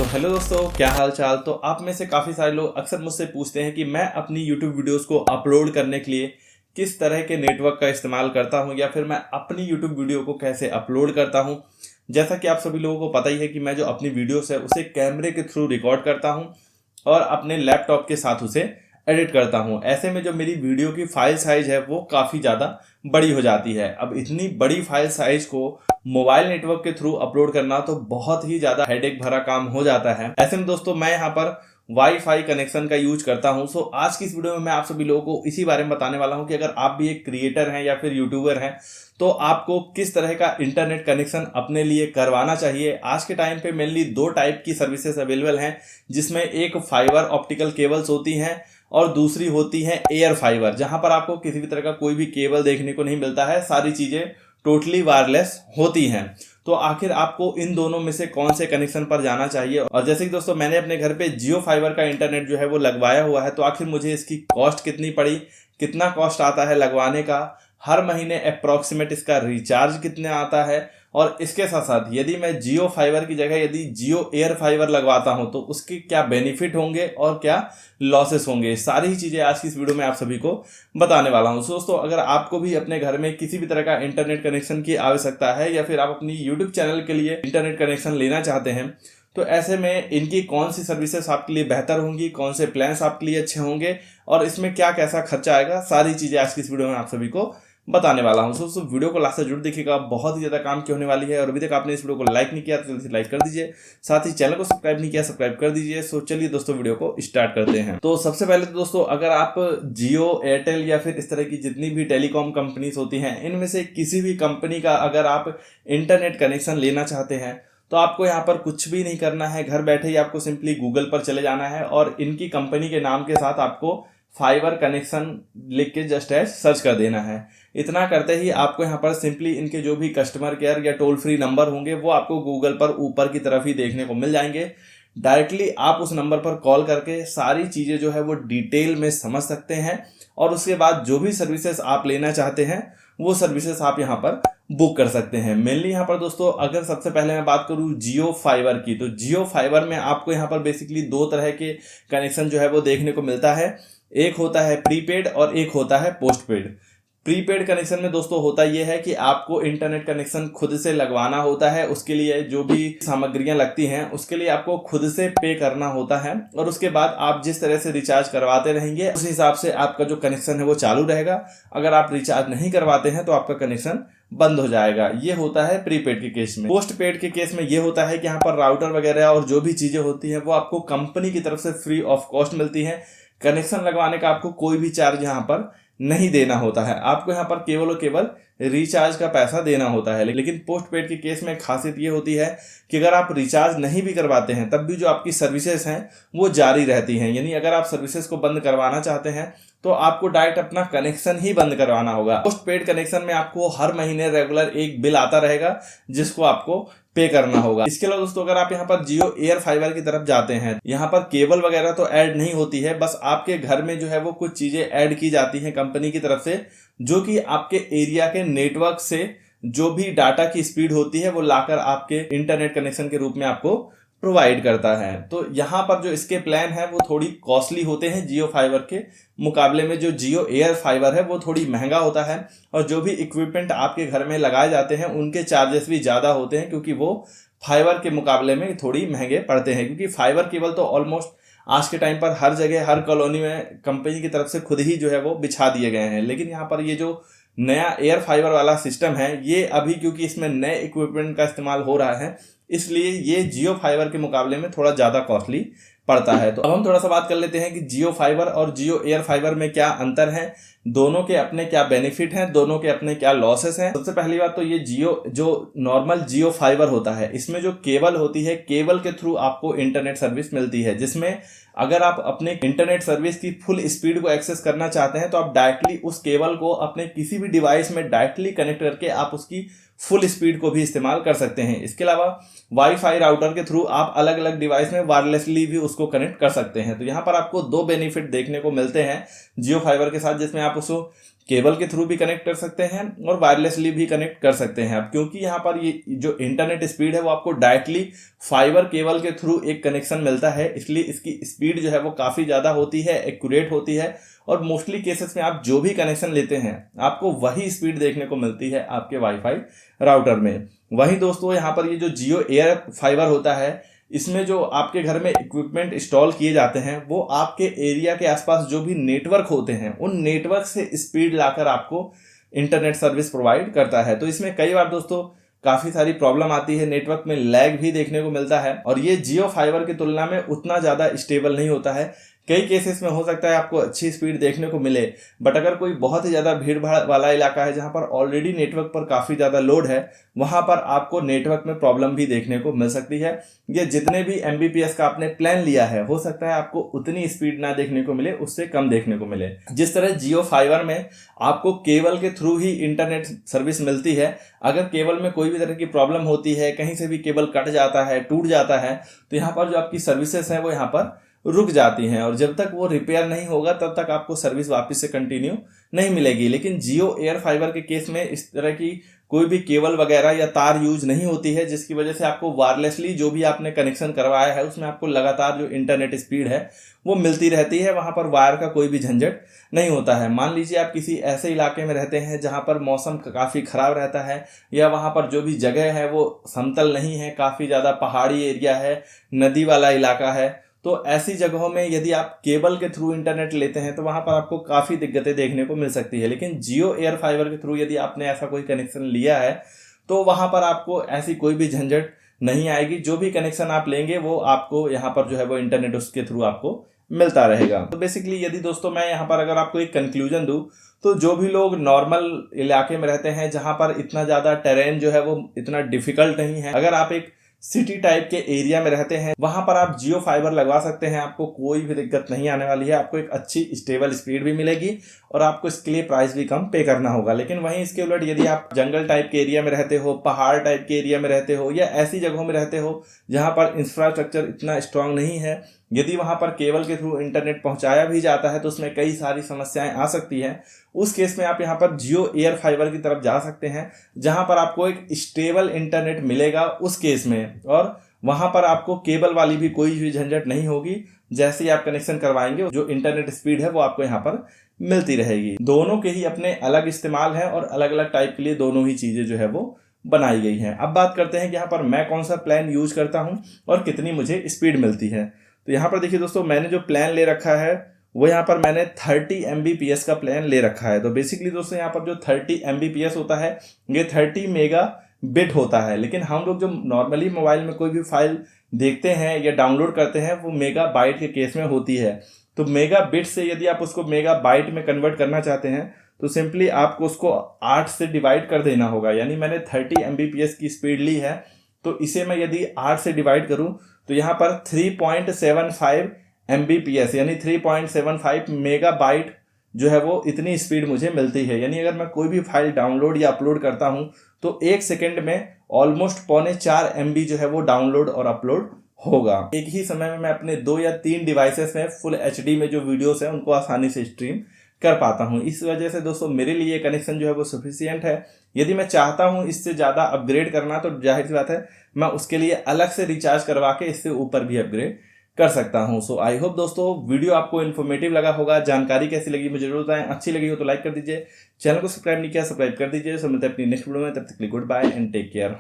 Hello दोस्तों, क्या हाल चाल। तो आप में से काफ़ी सारे लोग अक्सर मुझसे पूछते हैं कि मैं अपनी यूट्यूब वीडियोस को अपलोड करने के लिए किस तरह के नेटवर्क का इस्तेमाल करता हूं, या फिर मैं अपनी यूट्यूब वीडियो को कैसे अपलोड करता हूं। जैसा कि आप सभी लोगों को पता ही है कि मैं जो अपनी वीडियोस है उसे कैमरे के थ्रू रिकॉर्ड करता हूं और अपने लैपटॉप के साथ उसे एडिट करता हूं। ऐसे में जो मेरी वीडियो की फाइल साइज है वो काफ़ी ज़्यादा बड़ी हो जाती है। अब इतनी बड़ी फाइल साइज को मोबाइल नेटवर्क के थ्रू अपलोड करना तो बहुत ही ज़्यादा हेडेक भरा काम हो जाता है। ऐसे में दोस्तों मैं यहाँ पर वाईफाई कनेक्शन का यूज करता हूँ। सो आज की इस वीडियो में मैं आप सभी लोगों को इसी बारे में बताने वाला हूँ कि अगर आप भी एक क्रिएटर हैं या फिर यूट्यूबर हैं तो आपको किस तरह का इंटरनेट कनेक्शन अपने लिए करवाना चाहिए। आज के टाइम पे मेनली दो टाइप की सर्विसेज अवेलेबल हैं, जिसमें एक फाइबर ऑप्टिकल केबल्स होती हैं और दूसरी होती है एयर फाइबर, जहां पर आपको किसी भी तरह का कोई भी केबल देखने को नहीं मिलता है। सारी चीजें टोटली वायरलेस होती हैं। तो आखिर आपको इन दोनों में से कौन से कनेक्शन पर जाना चाहिए। और जैसे कि दोस्तों मैंने अपने घर पे जियो फाइबर का इंटरनेट जो है वो लगवाया हुआ है, तो आखिर मुझे इसकी कॉस्ट कितनी पड़ी, कितना कॉस्ट आता है लगवाने का, हर महीने अप्रॉक्सीमेट इसका रिचार्ज कितने आता है, और इसके साथ साथ यदि मैं जियो फाइबर की जगह यदि जियो एयर फाइबर लगवाता हूं तो उसके क्या बेनिफिट होंगे और क्या लॉसेस होंगे, सारी ही चीजें आज की इस वीडियो में आप सभी को बताने वाला हूं। दोस्तों अगर आपको भी अपने घर में किसी भी तरह का इंटरनेट कनेक्शन की आवश्यकता है या फिर आप अपनी यूट्यूब चैनल के लिए इंटरनेट कनेक्शन लेना चाहते हैं, तो ऐसे में इनकी कौन सी सर्विसेज आपके लिए बेहतर होंगी, कौन से प्लान्स आपके लिए अच्छे होंगे और इसमें क्या कैसा खर्चा आएगा, सारी चीजें आज की इस वीडियो में आप सभी को बताने वाला हूं। दोस्तों वीडियो को लास्ट तक जरूर देखिएगा, बहुत ही ज्यादा काम की होने वाली है। और अभी तक आपने इस वीडियो को लाइक नहीं किया तो जल्दी से लाइक कर दीजिए, साथ ही चैनल को सब्सक्राइब नहीं किया सब्सक्राइब कर दीजिए। सो चलिए दोस्तों वीडियो को स्टार्ट करते हैं। तो सबसे पहले तो दोस्तों अगर आप जियो, एयरटेल या फिर इस तरह की जितनी भी टेलीकॉम कंपनीज होती हैं, इनमें से किसी भी कंपनी का अगर आप इंटरनेट कनेक्शन लेना चाहते हैं तो आपको यहाँ पर कुछ भी नहीं करना है। घर बैठे ही आपको सिंपली गूगल पर चले जाना है और इनकी कंपनी के नाम के साथ आपको फाइबर कनेक्शन लिख के जस्ट एज सर्च कर देना है। इतना करते ही आपको यहाँ पर सिंपली इनके जो भी कस्टमर केयर या टोल फ्री नंबर होंगे वो आपको गूगल पर ऊपर की तरफ ही देखने को मिल जाएंगे। डायरेक्टली आप उस नंबर पर कॉल करके सारी चीज़ें जो है वो डिटेल में समझ सकते हैं और उसके बाद जो भी सर्विसेज आप लेना चाहते हैं वो सर्विसेज आप यहाँ पर बुक कर सकते हैं। मेनली यहाँ पर दोस्तों अगर सबसे पहले मैं बात करूँ जियो फाइबर की, तो जियो फाइबर में आपको यहाँ पर बेसिकली दो तरह के कनेक्शन जो है वो देखने को मिलता है। एक होता है प्रीपेड और एक होता है पोस्टपेड। प्रीपेड कनेक्शन में दोस्तों होता यह है कि आपको इंटरनेट कनेक्शन खुद से लगवाना होता है, उसके लिए जो भी सामग्रियां लगती हैं उसके लिए आपको खुद से पे करना होता है और उसके बाद आप जिस तरह से रिचार्ज करवाते रहेंगे उस हिसाब से आपका जो कनेक्शन है वो चालू रहेगा। अगर आप रिचार्ज नहीं करवाते हैं तो आपका कनेक्शन बंद हो जाएगा। ये होता है प्रीपेड के केस में। पोस्ट पेड के केस में ये होता है कि यहाँ पर राउटर वगैरह और जो भी चीजें होती हैं वो आपको कंपनी की तरफ से फ्री ऑफ कॉस्ट मिलती है। कनेक्शन लगवाने का आपको कोई भी चार्ज यहाँ पर नहीं देना होता है, आपको यहाँ पर केवल और केवल रिचार्ज का पैसा देना होता है। लेकिन पोस्ट पेड के केस में खासियत ये होती है कि अगर आप रिचार्ज नहीं भी करवाते हैं तब भी जो आपकी सर्विसेज हैं वो जारी रहती हैं। यानी अगर आप सर्विसेज को बंद करवाना चाहते हैं तो आपको डायरेक्ट अपना कनेक्शन ही बंद करवाना होगा। पोस्ट पेड कनेक्शन में आपको हर महीने रेगुलर एक बिल आता रहेगा जिसको आपको पे करना होगा। इसके अलावा दोस्तों अगर आप यहाँ पर जियो एयर फाइबर की तरफ जाते हैं, यहाँ पर केबल वगैरह तो ऐड नहीं होती है, बस आपके घर में जो है वो कुछ चीजें ऐड की जाती हैं कंपनी की तरफ से, जो कि आपके एरिया के नेटवर्क से जो भी डाटा की स्पीड होती है वो लाकर आपके इंटरनेट कनेक्शन के रूप में आपको प्रोवाइड करता है। तो यहाँ पर जो इसके प्लान है वो थोड़ी कॉस्टली होते हैं जियो फाइबर के मुकाबले में। जो जियो एयर फाइबर है वो थोड़ी महंगा होता है और जो भी इक्विपमेंट आपके घर में लगाए जाते हैं उनके चार्जेस भी ज़्यादा होते हैं, क्योंकि वो फाइबर के मुकाबले में थोड़ी महंगे पड़ते हैं। क्योंकि फाइबर केबल तो ऑलमोस्ट आज के टाइम पर हर जगह हर कॉलोनी में कंपनी की तरफ से खुद ही जो है वो बिछा दिए गए हैं। लेकिन यहाँ पर ये जो नया एयर फाइबर वाला सिस्टम है ये अभी क्योंकि इसमें नए इक्विपमेंट का इस्तेमाल हो रहा है इसलिए ये जियो फाइबर के मुकाबले में थोड़ा ज़्यादा कॉस्टली पड़ता है। तो अब हम थोड़ा सा बात कर लेते हैं कि जियो फाइबर और जियो एयर फाइबर में क्या अंतर है, दोनों के अपने क्या बेनिफिट हैं, दोनों के अपने क्या लॉसेस हैं। सबसे पहली बात तो ये जियो जो नॉर्मल जियो फाइबर होता है इसमें जो केबल होती है, केबल के थ्रू आपको इंटरनेट सर्विस मिलती है, जिसमें अगर आप अपने इंटरनेट सर्विस की फुल स्पीड को एक्सेस करना चाहते हैं तो आप डायरेक्टली उस केबल को अपने किसी भी डिवाइस में डायरेक्टली कनेक्ट करके आप उसकी फुल स्पीड को भी इस्तेमाल कर सकते हैं। इसके अलावा वाईफाई राउटर के थ्रू आप अलग अलग डिवाइस में वायरलेसली भी उसको कनेक्ट कर सकते हैं। तो यहाँ पर आपको दो बेनिफिट देखने को मिलते हैं जियो फाइबर के साथ, जिसमें आप उसको केबल के थ्रू भी कनेक्ट कर सकते हैं और वायरलेसली भी कनेक्ट कर सकते हैं। अब क्योंकि यहाँ पर ये जो इंटरनेट स्पीड है वो आपको डायरेक्टली फाइबर केबल के थ्रू एक कनेक्शन मिलता है, इसलिए इसकी स्पीड जो है वो काफ़ी ज़्यादा होती है, एक्यूरेट होती है और मोस्टली केसेस में आप जो भी कनेक्शन लेते हैं आपको वही स्पीड देखने को मिलती है आपके वाईफाई राउटर में। वहीं दोस्तों यहाँ पर ये जो जियो एयर फाइबर होता है, इसमें जो आपके घर में इक्विपमेंट इंस्टॉल किए जाते हैं वो आपके एरिया के आसपास जो भी नेटवर्क होते हैं उन नेटवर्क से स्पीड लाकर आपको इंटरनेट सर्विस प्रोवाइड करता है। तो इसमें कई बार दोस्तों काफ़ी सारी प्रॉब्लम आती है, नेटवर्क में लैग भी देखने को मिलता है और ये जियो फाइबर की तुलना में उतना ज़्यादा स्टेबल नहीं होता है। कई केसेस में हो सकता है आपको अच्छी स्पीड देखने को मिले, बट अगर कोई बहुत ही ज़्यादा भीड़ भाड़ वाला इलाका है जहाँ पर ऑलरेडी नेटवर्क पर काफ़ी ज़्यादा लोड है, वहाँ पर आपको नेटवर्क में प्रॉब्लम भी देखने को मिल सकती है। ये जितने भी MBPS का आपने प्लान लिया है हो सकता है आपको उतनी स्पीड ना देखने को मिले, उससे कम देखने को मिले। जिस तरह जियो फाइबर में आपको केबल के थ्रू ही इंटरनेट सर्विस मिलती है, अगर केबल में कोई भी तरह की प्रॉब्लम होती है, कहीं से भी केबल कट जाता है, टूट जाता है, तो यहाँ पर जो आपकी सर्विसेज हैं वो यहाँ पर रुक जाती हैं और जब तक वो रिपेयर नहीं होगा तब तक आपको सर्विस वापस से कंटिन्यू नहीं मिलेगी। लेकिन जियो एयर फाइबर के केस में इस तरह की कोई भी केबल वगैरह या तार यूज नहीं होती है, जिसकी वजह से आपको वायरलेसली जो भी आपने कनेक्शन करवाया है उसमें आपको लगातार जो इंटरनेट स्पीड है वो मिलती रहती है। वहाँ पर वायर का कोई भी झंझट नहीं होता है। मान लीजिए आप किसी ऐसे इलाके में रहते हैं जहाँ पर मौसम काफ़ी ख़राब रहता है या वहाँ पर जो भी जगह है वो समतल नहीं है, काफ़ी ज़्यादा पहाड़ी एरिया है, नदी वाला इलाका है, तो ऐसी जगहों में यदि आप केबल के थ्रू इंटरनेट लेते हैं तो वहाँ पर आपको काफ़ी दिक्कतें देखने को मिल सकती है। लेकिन जियो एयर फाइबर के थ्रू यदि आपने ऐसा कोई कनेक्शन लिया है तो वहाँ पर आपको ऐसी कोई भी झंझट नहीं आएगी। जो भी कनेक्शन आप लेंगे वो आपको यहाँ पर जो है वो इंटरनेट उसके थ्रू आपको मिलता रहेगा। तो बेसिकली यदि दोस्तों मैं यहाँ पर अगर आपको एक कंक्लूजन दूँ तो जो भी लोग नॉर्मल इलाके में रहते हैं जहाँ पर इतना ज़्यादा टेरेन जो है वो इतना डिफिकल्ट नहीं है, अगर आप एक सिटी टाइप के एरिया में रहते हैं वहां पर आप जियो फाइबर लगवा सकते हैं। आपको कोई भी दिक्कत नहीं आने वाली है, आपको एक अच्छी स्टेबल स्पीड भी मिलेगी और आपको इसके लिए प्राइस भी कम पे करना होगा। लेकिन वहीं इसके उलट यदि आप जंगल टाइप के एरिया में रहते हो, पहाड़ टाइप के एरिया में रहते हो या ऐसी जगहों में रहते हो जहां पर इंफ्रास्ट्रक्चर इतना स्ट्रांग नहीं है, यदि वहां पर केबल के थ्रू इंटरनेट पहुंचाया भी जाता है तो उसमें कई सारी समस्याएं आ सकती हैं, उस केस में आप यहाँ पर जियो एयर फाइबर की तरफ जा सकते हैं जहां पर आपको एक स्टेबल इंटरनेट मिलेगा उस केस में, और वहां पर आपको केबल वाली भी कोई भी झंझट नहीं होगी। जैसे ही आप कनेक्शन करवाएंगे जो इंटरनेट स्पीड है वो आपको यहाँ पर मिलती रहेगी। दोनों के ही अपने अलग इस्तेमाल है और अलग अलग टाइप के लिए दोनों ही चीज़ें जो है वो बनाई गई हैं। अब बात करते हैं कि यहाँ पर मैं कौन सा प्लान यूज करता हूँ और कितनी मुझे स्पीड मिलती है। तो यहाँ पर देखिए दोस्तों, मैंने जो प्लान ले रखा है वो यहाँ पर मैंने 30 MBPS का प्लान ले रखा है। तो बेसिकली दोस्तों यहाँ पर जो 30 MBPS होता है ये 30 मेगा बिट होता है। लेकिन हम लोग जो नॉर्मली मोबाइल में कोई भी फाइल देखते हैं या डाउनलोड करते हैं वो मेगा बाइट के केस में होती है। तो मेगा बिट से यदि आप उसको मेगा बाइट में कन्वर्ट करना चाहते हैं तो सिंपली आपको उसको 8 से डिवाइड कर देना होगा। यानी मैंने 30 MBPS की स्पीड ली है तो इसे मैं यदि 8 से डिवाइड करूं तो यहाँ पर 3.75 MBPS यानी 3.75 मेगाबाइट जो है वो इतनी स्पीड मुझे मिलती है। यानी अगर मैं कोई भी फाइल डाउनलोड या अपलोड करता हूं तो 1 सेकेंड में ऑलमोस्ट 3.25 MB जो है वो डाउनलोड और अपलोड होगा। एक ही समय में मैं अपने 2 या 3 डिवाइसेस में फुल HD में जो वीडियोस हैं उनको आसानी से स्ट्रीम कर पाता हूं। इस वजह से दोस्तों मेरे लिए कनेक्शन जो है वो सफिशिएंट है। यदि मैं चाहता हूं इससे ज़्यादा अपग्रेड करना तो जाहिर सी बात है मैं उसके लिए अलग से रिचार्ज करवा के इससे ऊपर भी अपग्रेड कर सकता हूं। सो आई होप दोस्तों वीडियो आपको इन्फॉर्मेटिव लगा होगा। जानकारी कैसी लगी मुझे जरूर बताएं। अच्छी लगी हो तो लाइक कर दीजिए, चैनल को सब्सक्राइब नहीं किया सब्सक्राइब कर दीजिए। मिलते हैं अपनी नेक्स्ट वीडियो में, तब तक के लिए goodbye and take care.